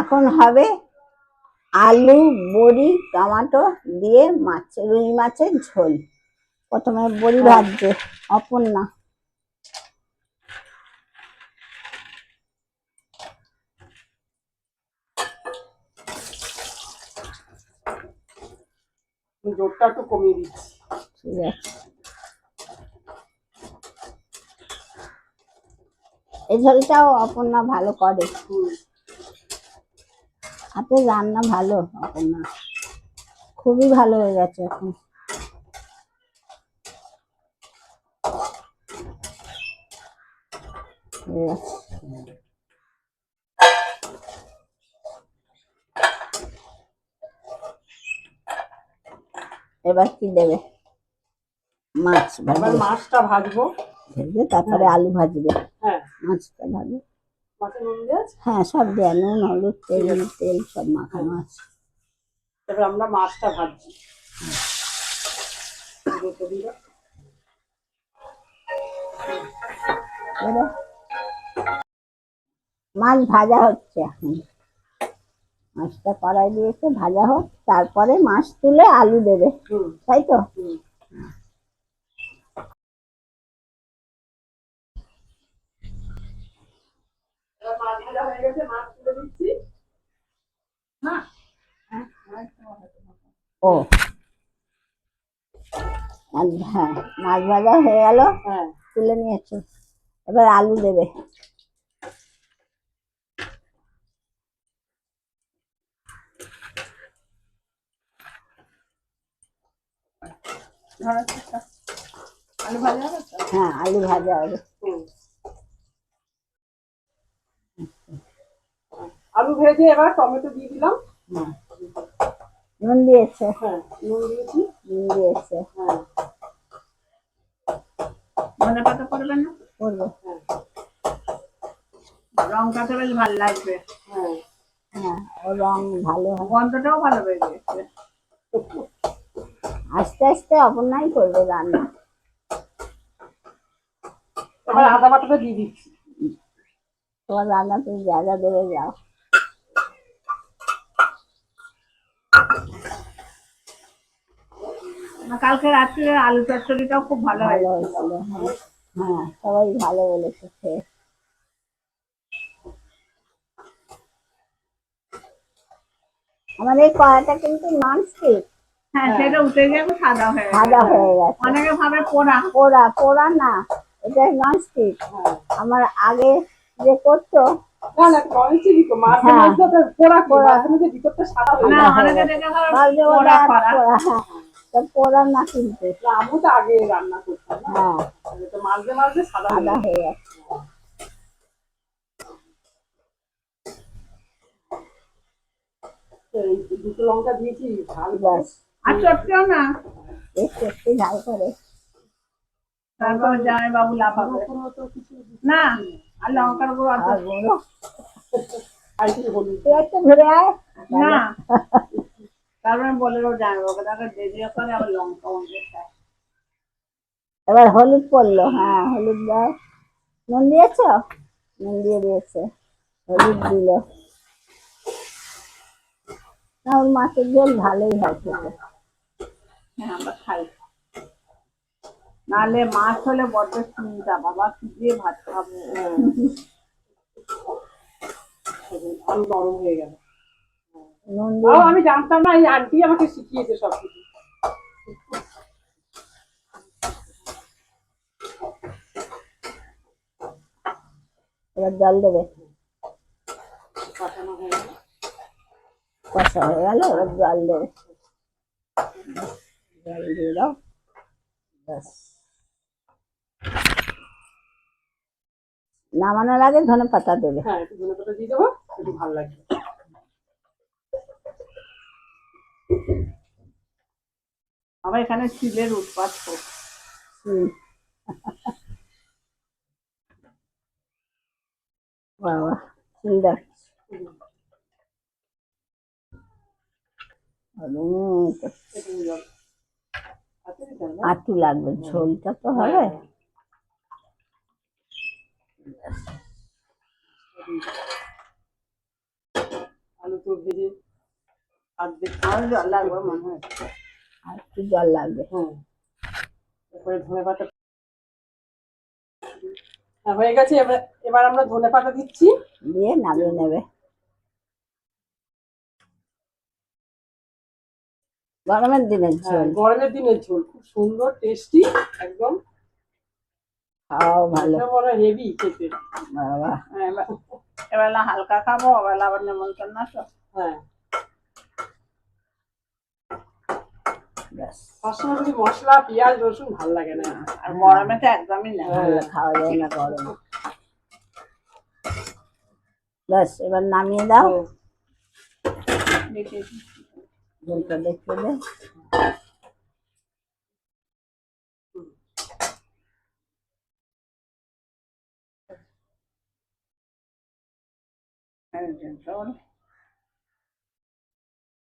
এখন হবে আলু, বড়ি, টমেটো দিয়ে রুই মাছের ঝোল। প্রথমে বড়ি ভাজছে অপর্ণা। জোরটা একটু কমিয়ে দিচ্ছি। ঠিক আছে, এই ঝোলটাও অপর্ণা ভালো করে, হাতে রান্না ভালো অপর্ণা, খুবই ভালো হয়ে গেছে এখন। এবার কি দেবে? মাছ এবার মাছটা ভাজবো, ভেজে তারপরে আলু ভাজবে। হ্যাঁ মাছটা ভাজবে। মাছে নুন দিয়ে হ্যাঁ সব দেয়া, নুন, হলুদ, তেল সব মাখানো আছে। এবার আমরা মাছটা ভাজছি। মাছ ভাজা হচ্ছে এখন, মাছটা কড়াই দিয়েছে, ভাজা হোক, তারপরে মাছ তুলে আলু দেবে, তাই তো? মাছ ভাজা হয়ে গেছে, মাছ তুলে দিচ্ছি। ও হ্যাঁ, মাছ ভাজা হয়ে গেল, তুলে নিয়েছো, এবার আলু দেবে। আলু ভাজা হবে? হ্যাঁ আলু ভাজা হবে। আলু ভেজে এবার টমেটো দিয়ে দিলাম। নুন দিয়েছে? হ্যাঁ নুন দিয়েছি। নুন দিয়েছে। হ্যাঁ ধনে পাতা করবেন না? করবো। রংটা বেশ ভালো লাগবে। হ্যাঁ হ্যাঁ ও রং ভালো, গন্ধটাও ভালো বেরিয়েছে। আস্তে আস্তে অপর্ণাই করবে রান্না। এবার আদা বাটাটা দিয়ে দিচ্ছি। তোমার রান্না তুমি জায়গা দেবে, যাও। কালকে রাত্রে আলু চচ্চড়িটাও খুব ভালো হয়েছিল। হ্যাঁ সবাই ভালো বলেছে খেয়ে। আমার এই কড়াইটা কিন্তু নন স্টিক। হ্যাঁ সেটা উঠে গিয়ে সাদা হয়ে গেছে। অনেকে ভাবে পোড়া। পোড়া না, এটা নন স্টিক। আমার আগে যে করতো, পোড়া না কিন্তু আমি তো আগে রান্না করতাম। হ্যাঁ মাঝে মাঝে সাদা হয়ে গেছে। দুটো লঙ্কা দিয়েছি, ঝাল ব্যাস। আর চটকেও না, একটু ঝাল করে। তারপর জামাই বাবু লাফাবে না, আর লঙ্কার গুঁড়ো একটু ঘুরে আয় না, তারপরে বলে জামাই বাবু তাকে দেরিও করে, আবার লঙ্কা অনেক খায়। এবার হলুদ পড়লো, হ্যাঁ হলুদ দাও। নুন দিয়েছ? নুন দিয়ে দিয়েছে, হলুদ দিল। না ওর মাছের ঝোল ভালোই হয় খেতে। হ্যাঁ আমরা খাই, নাহলে মাছ হলে বড্ড চিন্তা, বাবা কি দিয়ে ভাত খাবো। আলু নরম হয়ে গেল। নুন দিয়ে আমি জানতাম না, এই আন্টি আমাকে শিখিয়েছে সবকিছু। এবার জল দেবে। কষা হয়ে গেল, এবার জল দেবে। জল দিয়ে দাও, ব্যাস। নামানোর আগে ধনে পাতা দেবে। হ্যাঁ একটু ধনে পাতা দিয়ে দেবো, একটু ভালো লাগবে। আমার এখানে চিলের উৎপাত খুব। বাবা চিন্তা আটু লাগবে, ঝোলটা তো হবে। তো ভেজে অর্ধেক আর জল লাগবে মনে হচ্ছে। আর একটু জল লাগবে। হ্যাঁ, তারপরে ধনে পাতা হয়ে গেছে। এবার এবার আমরা ধনে পাতা দিচ্ছি। দিয়ে নামিয়ে নেবে। গরমের দিনের হ্যাঁ, ঝোল, গরমের দিনের ঝোল খুব সুন্দর টেস্টি একদম। খাওয়াও ভালো। এটা বড় হেভি খেতে। বাবা, হ্যাঁ, এবেলা হালকা খাবো, এবেলা আবার নেমন্তন্ন আছে। হ্যাঁ, ব্যাস, সবসময় যদি মশলা পেঁয়াজ রসুন ভালো লাগে না। আর গরমে তো একদমই না। ভালো খাওয়া যায় না গরমে। ব্যাস, এবার নামিয়ে দাও। হ্যাঁ, দেখি ঝোলটা দেখতে দে। হ্যাঁ,